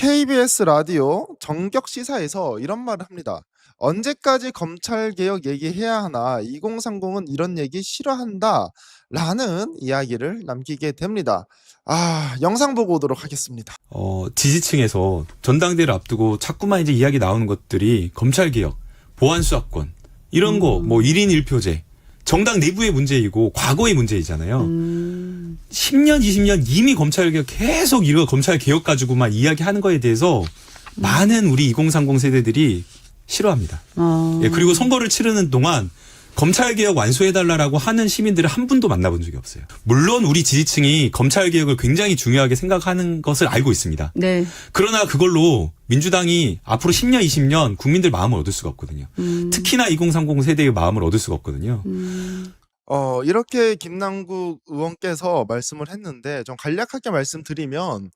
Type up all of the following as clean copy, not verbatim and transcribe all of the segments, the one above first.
KBS 라디오 정격 시사에서 이런 말을 합니다. "언제까지 검찰 개혁 얘기해야 하나? 2030은 이런 얘기 싫어한다." 라는 이야기를 남기게 됩니다. 영상 보고 오도록 하겠습니다. 지지층에서 전당대회를 앞두고 자꾸만 이제 이야기 나오는 것들이 검찰개혁, 보안수사권, 이런 거, 1인 1표제, 정당 내부의 문제이고 과거의 문제이잖아요. 10년, 20년 이미 검찰개혁 계속 이거 검찰개혁 가지고만 이야기하는 거에 대해서 많은 우리 2030 세대들이 싫어합니다. 예, 그리고 선거를 치르는 동안 검찰개혁 완수해달라고 하는 시민들을 한 분도 만나본 적이 없어요. 물론 우리 지지층이 검찰개혁을 굉장히 중요하게 생각하는 것을 알고 있습니다. 네. 그러나 그걸로 민주당이 앞으로 10년, 20년 국민들 마음을 얻을 수가 없거든요. 특히나 2030 세대의 마음을 얻을 수가 없거든요. 이렇게 김남국 의원께서 말씀을 했는데 좀 간략하게 말씀드리면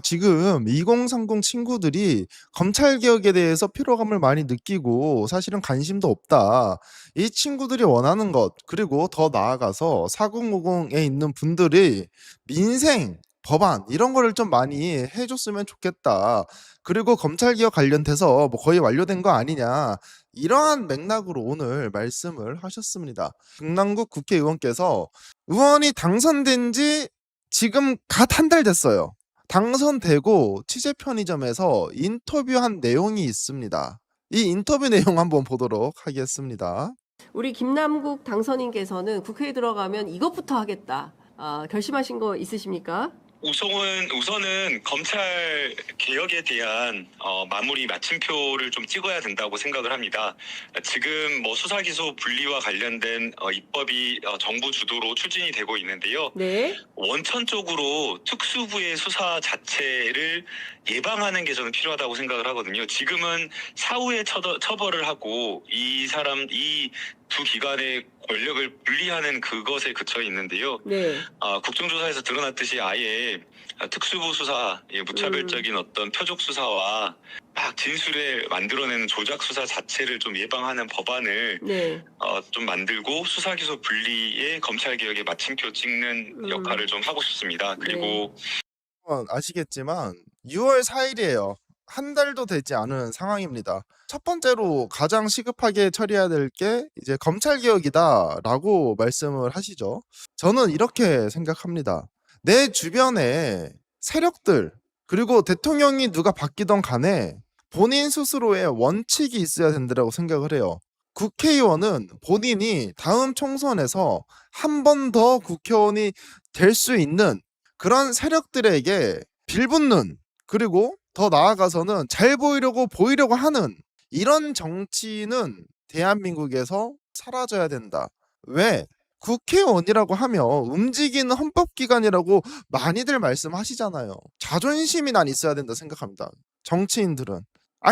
지금 2030 친구들이 검찰 개혁에 대해서 피로감을 많이 느끼고 사실은 관심도 없다. 이 친구들이 원하는 것 그리고 더 나아가서 4050에 있는 분들이 민생 법안 이런 거를 좀 많이 해줬으면 좋겠다. 그리고 검찰 개혁 관련돼서 뭐 거의 완료된 거 아니냐. 이러한 맥락으로 오늘 말씀을 하셨습니다. 김남국 국회의원께서 의원이 당선된 지 지금 갓 한 달 됐어요. 당선되고 취재 편의점에서 인터뷰한 내용이 있습니다. 이 인터뷰 내용 한번 보도록 하겠습니다. 우리 김남국 당선인께서는 국회에 들어가면 이것부터 하겠다. 결심하신 거 있으십니까? 우선은 검찰 개혁에 대한 마무리 마침표를 좀 찍어야 된다고 생각을 합니다. 지금 수사 기소 분리와 관련된 입법이 정부 주도로 추진이 되고 있는데요. 네. 원천적으로 특수부의 수사 자체를 예방하는 게 저는 필요하다고 생각을 하거든요. 지금은 사후에 처벌을 하고 이 두 기관의 권력을 분리하는 그것에 그쳐 있는데요. 네. 국정조사에서 드러났듯이 아예 특수부 수사, 무차별적인 어떤 표적 수사와 막 진술을 만들어내는 조작 수사 자체를 좀 예방하는 법안을 네. 좀 만들고 수사 기소 분리의 검찰 개혁의 마침표 찍는 역할을 좀 하고 싶습니다. 그리고 아시겠지만 6월 4일이에요. 한 달도 되지 않은 상황입니다. 첫 번째로 가장 시급하게 처리해야 될 게 이제 검찰 개혁이다라고 말씀을 하시죠. 저는 이렇게 생각합니다. 내 주변에 세력들 그리고 대통령이 누가 바뀌던 간에 본인 스스로의 원칙이 있어야 된다고 생각을 해요. 국회의원은 본인이 다음 총선에서 한 번 더 국회의원이 될 수 있는 그런 세력들에게 빌붙는 그리고 더 나아가서는 잘 보이려고 하는 이런 정치는 대한민국에서 사라져야 된다. 왜? 국회의원이라고 하면 움직이는 헌법기관이라고 많이들 말씀하시잖아요. 자존심이 난 있어야 된다 생각합니다. 정치인들은.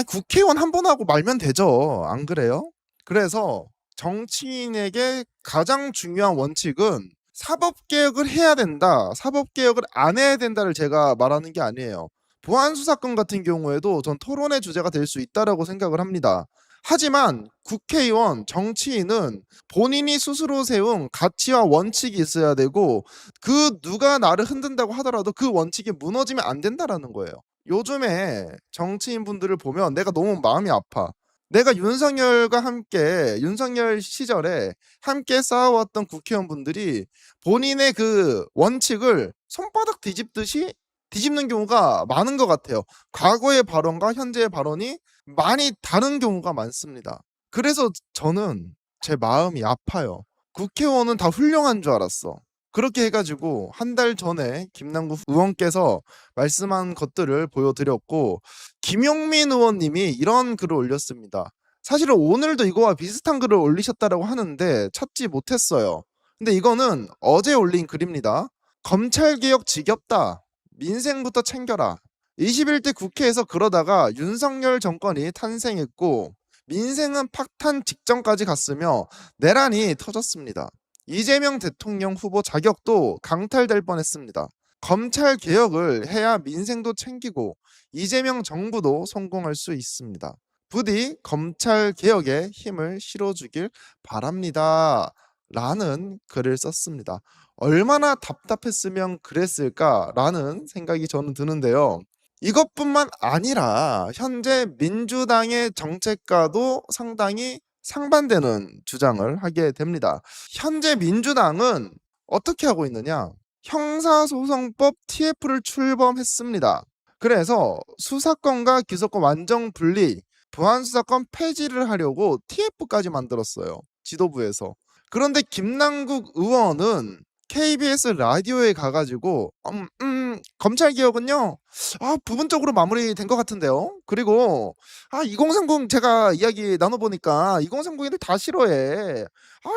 국회의원 한 번 하고 말면 되죠. 안 그래요? 그래서 정치인에게 가장 중요한 원칙은 사법개혁을 해야 된다. 사법개혁을 안 해야 된다를 제가 말하는 게 아니에요. 보안수사권 같은 경우에도 전 토론의 주제가 될 수 있다라고 생각을 합니다. 하지만 국회의원, 정치인은 본인이 스스로 세운 가치와 원칙이 있어야 되고 그 누가 나를 흔든다고 하더라도 그 원칙이 무너지면 안 된다라는 거예요. 요즘에 정치인분들을 보면 내가 너무 마음이 아파. 내가 윤석열과 함께 윤석열 시절에 함께 싸워왔던 국회의원분들이 본인의 그 원칙을 손바닥 뒤집듯이 뒤집는 경우가 많은 것 같아요. 과거의 발언과 현재의 발언이 많이 다른 경우가 많습니다. 그래서 저는 제 마음이 아파요. 국회의원은 다 훌륭한 줄 알았어. 그렇게 해가지고 한 달 전에 김남국 의원께서 말씀한 것들을 보여드렸고 김용민 의원님이 이런 글을 올렸습니다. 사실은 오늘도 이거와 비슷한 글을 올리셨다고 하는데 찾지 못했어요. 근데 이거는 어제 올린 글입니다. 검찰개혁 지겹다. 민생부터 챙겨라. 21대 국회에서 그러다가 윤석열 정권이 탄생했고 민생은 파탄 직전까지 갔으며 내란이 터졌습니다. 이재명 대통령 후보 자격도 강탈될 뻔했습니다. 검찰 개혁을 해야 민생도 챙기고 이재명 정부도 성공할 수 있습니다. 부디 검찰 개혁에 힘을 실어주길 바랍니다. 라는 글을 썼습니다. 얼마나 답답했으면 그랬을까라는 생각이 저는 드는데요. 이것뿐만 아니라 현재 민주당의 정책과도 상당히 상반되는 주장을 하게 됩니다. 현재 민주당은 어떻게 하고 있느냐? 형사소송법 TF를 출범했습니다. 그래서 수사권과 기소권 완전 분리, 보안수사권 폐지를 하려고 TF까지 만들었어요. 지도부에서. 그런데 김남국 의원은 KBS 라디오에 가가지고 검찰개혁은요 부분적으로 마무리된 것 같은데요. 그리고 2030 제가 이야기 나눠보니까 2030이들 다 싫어해.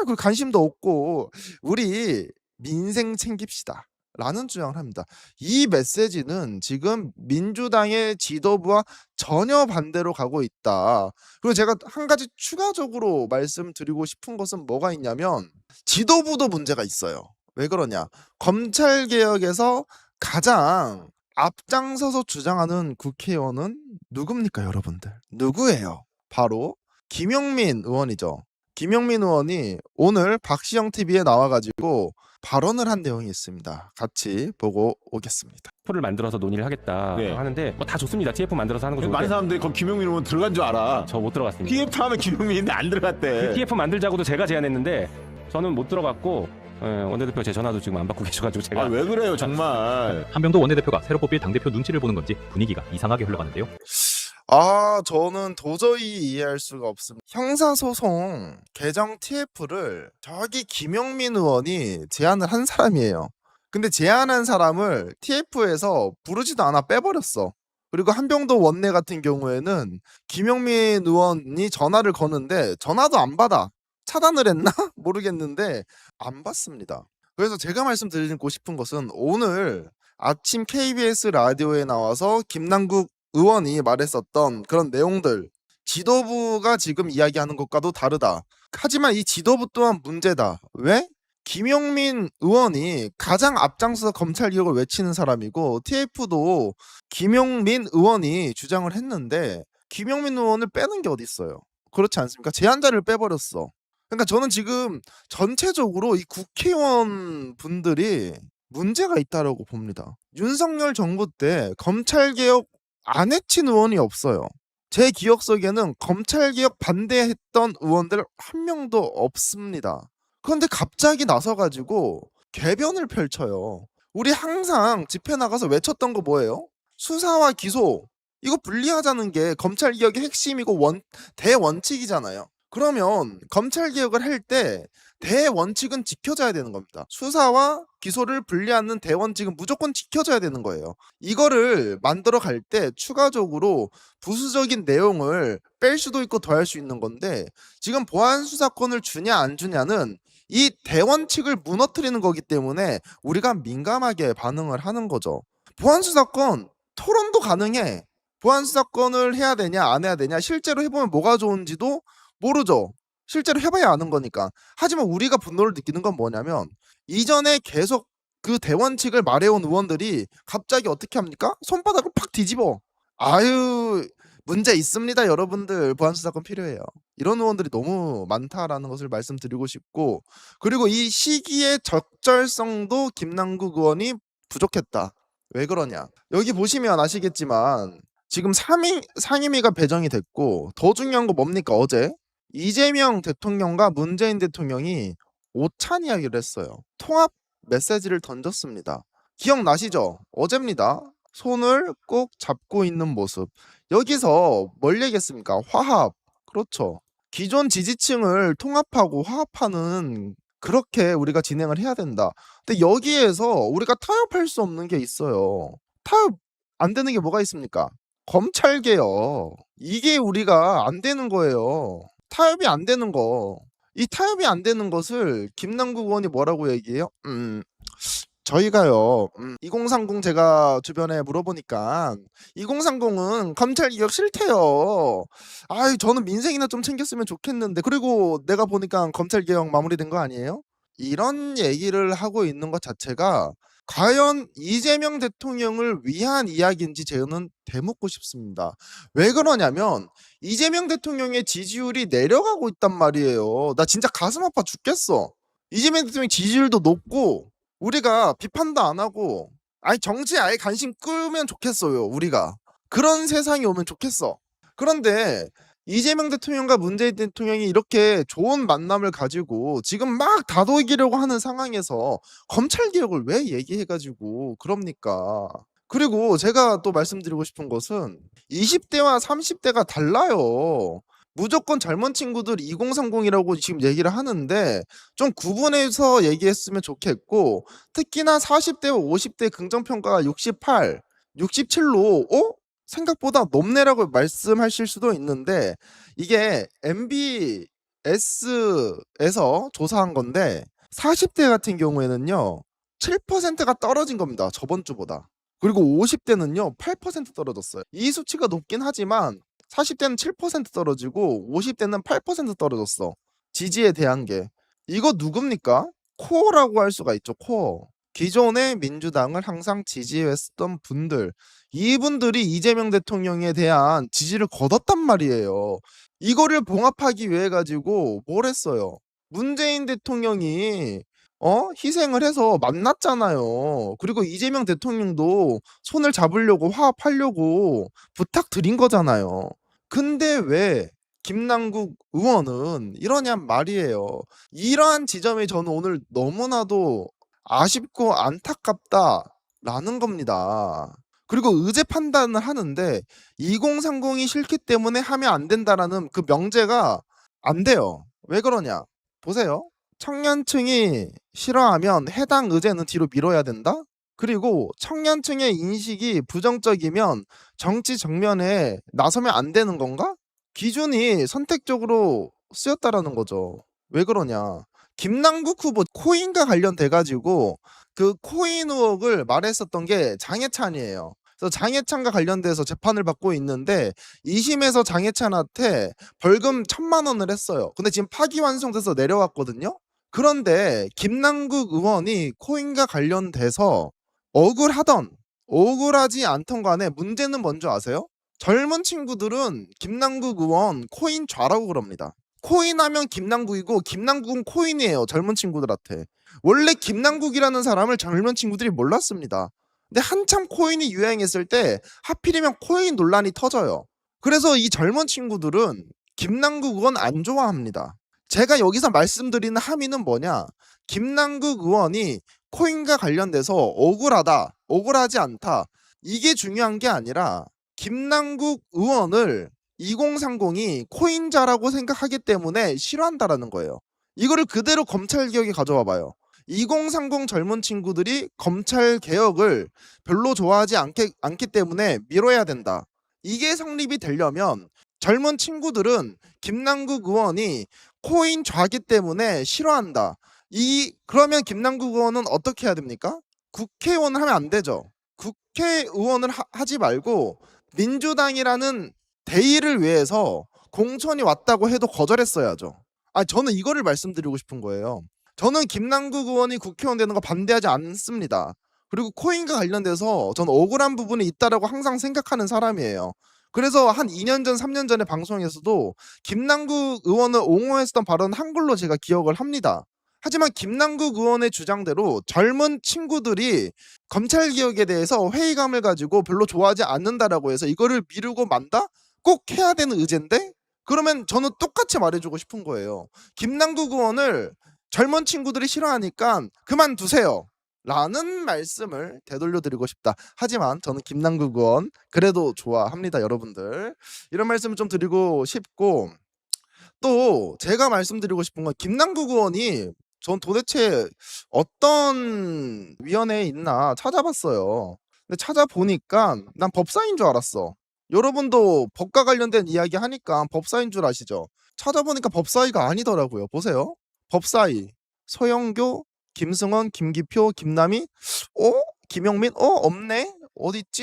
그 관심도 없고 우리 민생 챙깁시다 라는 주장을 합니다. 이 메시지는 지금 민주당의 지도부와 전혀 반대로 가고 있다. 그리고 제가 한 가지 추가적으로 말씀드리고 싶은 것은 뭐가 있냐면 지도부도 문제가 있어요. 왜 그러냐? 검찰개혁에서 가장 앞장서서 주장하는 국회의원은 누굽니까, 여러분들? 누구예요? 바로 김용민 의원이죠. 김용민 의원이 오늘 박시영 TV에 나와가지고 발언을 한 내용이 있습니다. 같이 보고 오겠습니다. TF를 만들어서 논의를 하겠다 네. 하는데 뭐 다 좋습니다. TF 만들어서 하는 거 많은 좋은데 사람들이 거기 김용민 의원 들어간 줄 알아. 저 못 들어갔습니다. TF 하면 김용민인데 안 들어갔대. TF 만들자고도 제가 제안했는데 저는 못 들어갔고 원내대표 제 전화도 지금 안 받고 계셔가지고 제가 왜 그래요 정말. 한병도 원내대표가 새로 뽑힐 당대표 눈치를 보는 건지 분위기가 이상하게 흘러가는데요. 저는 도저히 이해할 수가 없습니다. 형사소송 개정 TF를 저기 김용민 의원이 제안을 한 사람이에요. 근데 제안한 사람을 TF에서 부르지도 않아 빼버렸어. 그리고 한병도 원내 같은 경우에는 김용민 의원이 전화를 거는데 전화도 안 받아. 차단을 했나? 모르겠는데 안 받습니다. 그래서 제가 말씀드리고 싶은 것은 오늘 아침 KBS 라디오에 나와서 김남국 의원이 말했었던 그런 내용들, 지도부가 지금 이야기하는 것과도 다르다. 하지만 이 지도부 또한 문제다. 왜? 김용민 의원이 가장 앞장서서 검찰개혁을 외치는 사람이고 TF도 김용민 의원이 주장을 했는데 김용민 의원을 빼는 게 어디 있어요? 그렇지 않습니까? 제안자를 빼버렸어. 그러니까 저는 지금 전체적으로 이 국회의원 분들이 문제가 있다라고 봅니다. 윤석열 정부 때 검찰개혁 안 해친 의원이 없어요. 제 기억 속에는 검찰개혁 반대했던 의원들 한 명도 없습니다. 그런데 갑자기 나서가지고 개변을 펼쳐요. 우리 항상 집회 나가서 외쳤던 거 뭐예요? 수사와 기소 이거 분리하자는 게 검찰개혁의 핵심이고 대원칙이잖아요. 그러면 검찰개혁을 할 때 대원칙은 지켜져야 되는 겁니다. 수사와 기소를 분리하는 대원칙은 무조건 지켜져야 되는 거예요. 이거를 만들어 갈 때 추가적으로 부수적인 내용을 뺄 수도 있고 더할 수 있는 건데 지금 보안수사권을 주냐 안 주냐는 이 대원칙을 무너뜨리는 거기 때문에 우리가 민감하게 반응을 하는 거죠. 보안수사권 토론도 가능해. 보안수사권을 해야 되냐 안 해야 되냐 실제로 해보면 뭐가 좋은지도 모르죠. 실제로 해봐야 아는 거니까. 하지만 우리가 분노를 느끼는 건 뭐냐면 이전에 계속 그 대원칙을 말해온 의원들이 갑자기 어떻게 합니까? 손바닥을 팍 뒤집어. 문제 있습니다 여러분들. 보안수사권 필요해요. 이런 의원들이 너무 많다라는 것을 말씀드리고 싶고 그리고 이 시기의 적절성도 김남국 의원이 부족했다. 왜 그러냐? 여기 보시면 아시겠지만 지금 상임위가 배정이 됐고 더 중요한 거 뭡니까? 어제 이재명 대통령과 문재인 대통령이 오찬 이야기를 했어요. 통합 메시지를 던졌습니다. 기억나시죠? 어제입니다. 손을 꼭 잡고 있는 모습. 여기서 뭘 얘기했습니까? 화합. 그렇죠. 기존 지지층을 통합하고 화합하는 그렇게 우리가 진행을 해야 된다. 근데 여기에서 우리가 타협할 수 없는 게 있어요. 타협 안 되는 게 뭐가 있습니까? 검찰개혁. 이게 우리가 안 되는 거예요. 타협이 안 되는 거. 이 타협이 안 되는 것을 김남국 의원이 뭐라고 얘기해요? 저희가요 2030 제가 주변에 물어보니까 2030은 검찰개혁 싫대요. 저는 민생이나 좀 챙겼으면 좋겠는데 그리고 내가 보니까 검찰개혁 마무리된 거 아니에요? 이런 얘기를 하고 있는 것 자체가 과연 이재명 대통령을 위한 이야기인지 저는 되묻고 싶습니다. 왜 그러냐면 이재명 대통령의 지지율이 내려가고 있단 말이에요. 나 진짜 가슴 아파 죽겠어. 이재명 대통령 지지율도 높고 우리가 비판도 안 하고 아니 정치에 아예 관심 끄면 좋겠어요. 우리가 그런 세상이 오면 좋겠어. 그런데 이재명 대통령과 문재인 대통령이 이렇게 좋은 만남을 가지고 지금 막 다독이려고 하는 상황에서 검찰 개혁을 왜 얘기해가지고 그럽니까? 그리고 제가 또 말씀드리고 싶은 것은 20대와 30대가 달라요. 무조건 젊은 친구들 2030이라고 지금 얘기를 하는데 좀 구분해서 얘기했으면 좋겠고, 특히나 40대와 50대 긍정평가가 68, 67로 생각보다 높네라고 말씀하실 수도 있는데, 이게 MBS에서 조사한 건데 40대 같은 경우에는요 7%가 떨어진 겁니다, 저번 주보다. 그리고 50대는요 8% 떨어졌어요. 이 수치가 높긴 하지만 40대는 7% 떨어지고 50대는 8% 떨어졌어. 지지에 대한 게. 이거 누굽니까? 코어라고 할 수가 있죠. 코어. 기존의 민주당을 항상 지지했던 분들, 이분들이 이재명 대통령에 대한 지지를 거뒀단 말이에요. 이거를 봉합하기 위해 가지고 뭘 했어요? 문재인 대통령이 희생을 해서 만났잖아요. 그리고 이재명 대통령도 손을 잡으려고 화합하려고 부탁드린 거잖아요. 근데 왜 김남국 의원은 이러냔 말이에요. 이러한 지점이 저는 오늘 너무나도 아쉽고 안타깝다라는 겁니다. 그리고 의제 판단을 하는데 2030이 싫기 때문에 하면 안 된다라는 그 명제가 안 돼요. 왜 그러냐? 보세요. 청년층이 싫어하면 해당 의제는 뒤로 미뤄야 된다? 그리고 청년층의 인식이 부정적이면 정치 정면에 나서면 안 되는 건가? 기준이 선택적으로 쓰였다라는 거죠. 왜 그러냐? 김남국 후보 코인과 관련돼 가지고 그 코인 의혹을 말했었던 게 장해찬이에요. 그래서 장해찬과 관련돼서 재판을 받고 있는데 2심에서 장해찬한테 벌금 1,000만 원을 했어요. 근데 지금 파기환송돼서 내려왔거든요. 그런데 김남국 의원이 코인과 관련돼서 억울하던 억울하지 않던 간에 문제는 뭔지 아세요? 젊은 친구들은 김남국 의원 코인 좌라고 그럽니다. 코인하면 김남국이고 김남국은 코인이에요. 젊은 친구들한테. 원래 김남국이라는 사람을 젊은 친구들이 몰랐습니다. 근데 한참 코인이 유행했을 때 하필이면 코인 논란이 터져요. 그래서 이 젊은 친구들은 김남국 의원 안 좋아합니다. 제가 여기서 말씀드리는 함의는 뭐냐? 김남국 의원이 코인과 관련돼서 억울하다, 억울하지 않다, 이게 중요한 게 아니라 김남국 의원을 2030이 코인자라고 생각하기 때문에 싫어한다라는 거예요. 이거를 그대로 검찰 개혁에 가져와 봐요. 2030 젊은 친구들이 검찰 개혁을 별로 좋아하지 않기 때문에 미뤄야 된다. 이게 성립이 되려면 젊은 친구들은 김남국 의원이 코인 좌기 때문에 싫어한다. 그러면 김남국 의원은 어떻게 해야 됩니까? 국회의원을 하면 안 되죠. 국회의원을 하지 말고 민주당이라는 대의를 위해서 공천이 왔다고 해도 거절했어야죠. 저는 이거를 말씀드리고 싶은 거예요. 저는 김남국 의원이 국회의원 되는 거 반대하지 않습니다. 그리고 코인과 관련돼서 저는 억울한 부분이 있다라고 항상 생각하는 사람이에요. 그래서 한 2년 전, 3년 전에 방송에서도 김남국 의원을 옹호했던 발언 한글로 제가 기억을 합니다. 하지만 김남국 의원의 주장대로 젊은 친구들이 검찰개혁에 대해서 회의감을 가지고 별로 좋아하지 않는다라고 해서 이거를 미루고 만다? 꼭 해야 되는 의제인데? 그러면 저는 똑같이 말해주고 싶은 거예요. 김남국 의원을 젊은 친구들이 싫어하니까 그만두세요 라는 말씀을 되돌려드리고 싶다. 하지만 저는 김남국 의원 그래도 좋아합니다, 여러분들. 이런 말씀을 좀 드리고 싶고, 또 제가 말씀드리고 싶은 건 김남국 의원이 전 도대체 어떤 위원회에 있나 찾아봤어요. 근데 찾아보니까 난 법사인 줄 알았어. 여러분도 법과 관련된 이야기 하니까 법사인 줄 아시죠? 찾아보니까 법사위가 아니더라고요. 보세요. 법사위 서영교, 김승원, 김기표, 김남희, 김영민, 없네. 어딨지?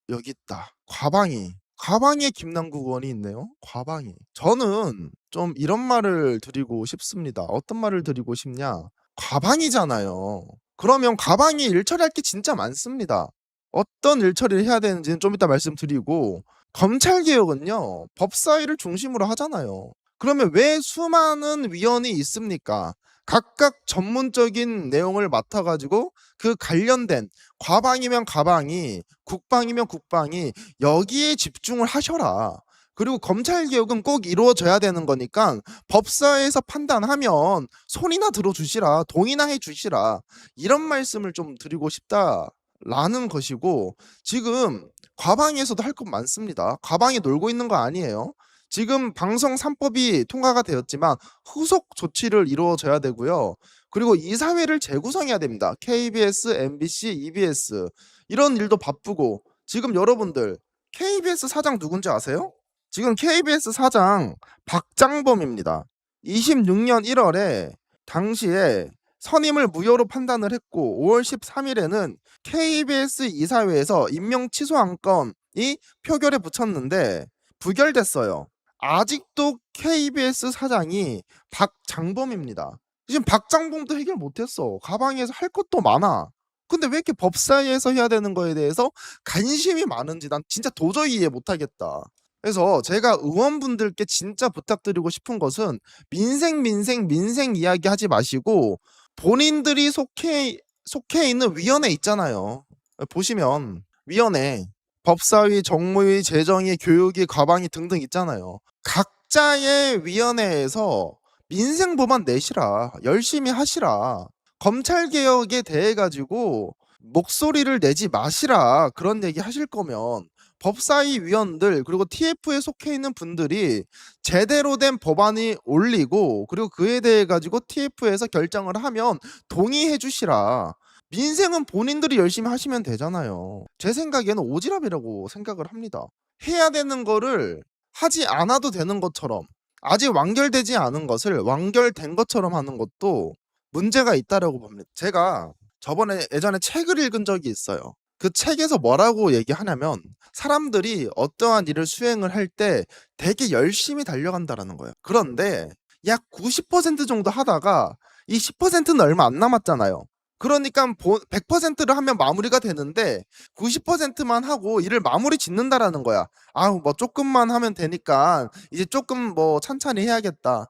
여기 있다. 과방위에 김남국 의원이 있네요. 과방위. 저는 좀 이런 말을 드리고 싶습니다. 어떤 말을 드리고 싶냐? 과방위잖아요. 그러면 과방위 일 처리할 게 진짜 많습니다. 어떤 일 처리를 해야 되는지는 좀 이따 말씀드리고, 검찰개혁은요 법사위를 중심으로 하잖아요. 그러면 왜 수많은 위원이 있습니까? 각각 전문적인 내용을 맡아가지고 그 관련된 과방이면 과방이, 국방이면 국방이 여기에 집중을 하셔라. 그리고 검찰개혁은 꼭 이루어져야 되는 거니까 법사에서 판단하면 손이나 들어주시라, 동의나 해주시라, 이런 말씀을 좀 드리고 싶다라는 것이고, 지금 과방에서도 할 것 많습니다. 과방이 놀고 있는 거 아니에요. 지금 방송 3법이 통과가 되었지만 후속 조치를 이루어져야 되고요. 그리고 이사회를 재구성해야 됩니다. KBS, MBC, EBS 이런 일도 바쁘고, 지금 여러분들 KBS 사장 누군지 아세요? 지금 KBS 사장 박장범입니다. 26년 1월에 당시에 선임을 무효로 판단을 했고 5월 13일에는 KBS 이사회에서 임명 취소 안건이 표결에 붙였는데 부결됐어요. 아직도 KBS 사장이 박장범입니다. 지금 박장범도 해결 못했어. 가방에서 할 것도 많아. 근데 왜 이렇게 법사위에서 해야 되는 거에 대해서 관심이 많은지 난 진짜 도저히 이해 못하겠다. 그래서 제가 의원분들께 진짜 부탁드리고 싶은 것은 민생 이야기 하지 마시고 본인들이 속해 있는 위원회 있잖아요. 보시면 위원회, 법사위, 정무위, 재정위, 교육위, 과방위 등등 있잖아요. 각자의 위원회에서 민생 법안 내시라. 열심히 하시라. 검찰개혁에 대해 가지고 목소리를 내지 마시라. 그런 얘기 하실 거면 법사위 위원들 그리고 TF에 속해 있는 분들이 제대로 된 법안이 올리고 그리고 그에 대해 가지고 TF에서 결정을 하면 동의해 주시라. 민생은 본인들이 열심히 하시면 되잖아요. 제 생각에는 오지랖이라고 생각을 합니다. 해야 되는 거를 하지 않아도 되는 것처럼, 아직 완결되지 않은 것을 완결된 것처럼 하는 것도 문제가 있다라고 봅니다. 제가 예전에 책을 읽은 적이 있어요. 그 책에서 뭐라고 얘기하냐면 사람들이 어떠한 일을 수행을 할 때 되게 열심히 달려간다라는 거예요. 그런데 약 90% 정도 하다가 이 10%는 얼마 안 남았잖아요. 그러니까 100%를 하면 마무리가 되는데 90%만 하고 일을 마무리 짓는다라는 거야. 뭐 조금만 하면 되니까 이제 조금 뭐 찬찬히 해야겠다.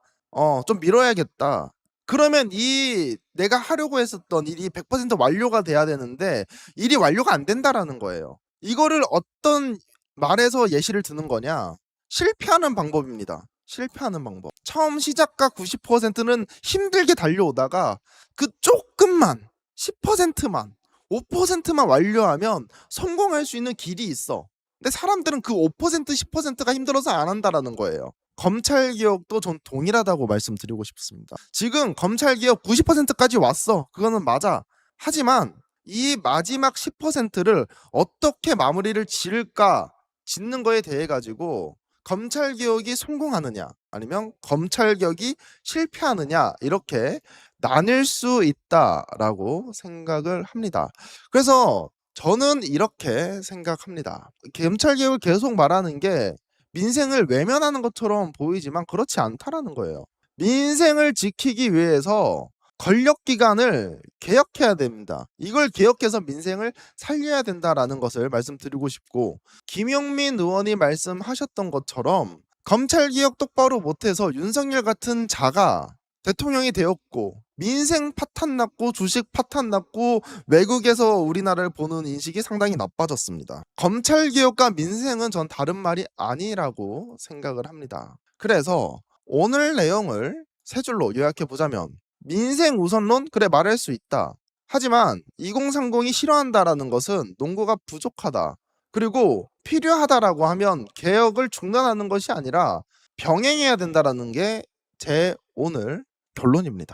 좀 미뤄야겠다. 그러면 이 내가 하려고 했었던 일이 100% 완료가 돼야 되는데 일이 완료가 안 된다라는 거예요. 이거를 어떤 말에서 예시를 드는 거냐? 실패하는 방법입니다. 실패하는 방법. 처음 시작과 90%는 힘들게 달려오다가 그 조금만 10%만 5%만 완료하면 성공할 수 있는 길이 있어. 근데 사람들은 그 5% 10%가 힘들어서 안 한다라는 거예요. 검찰개혁도 전 동일하다고 말씀드리고 싶습니다. 지금 검찰개혁 90%까지 왔어. 그거는 맞아. 하지만 이 마지막 10%를 어떻게 마무리를 짓는 거에 대해 가지고 검찰개혁이 성공하느냐 아니면 검찰개혁이 실패하느냐 이렇게 나뉠 수 있다라고 생각을 합니다. 그래서 저는 이렇게 생각합니다. 검찰개혁을 계속 말하는 게 민생을 외면하는 것처럼 보이지만 그렇지 않다라는 거예요. 민생을 지키기 위해서 권력기관을 개혁해야 됩니다. 이걸 개혁해서 민생을 살려야 된다라는 것을 말씀드리고 싶고, 김용민 의원이 말씀하셨던 것처럼 검찰개혁 똑바로 못해서 윤석열 같은 자가 대통령이 되었고 민생 파탄 났고 주식 파탄 났고 외국에서 우리나라를 보는 인식이 상당히 나빠졌습니다. 검찰개혁과 민생은 전 다른 말이 아니라고 생각을 합니다. 그래서 오늘 내용을 세 줄로 요약해 보자면 민생 우선론 그래 말할 수 있다. 하지만 2030이 싫어한다라는 것은 논거가 부족하다. 그리고 필요하다라고 하면 개혁을 중단하는 것이 아니라 병행해야 된다라는 게 제 오늘 결론입니다.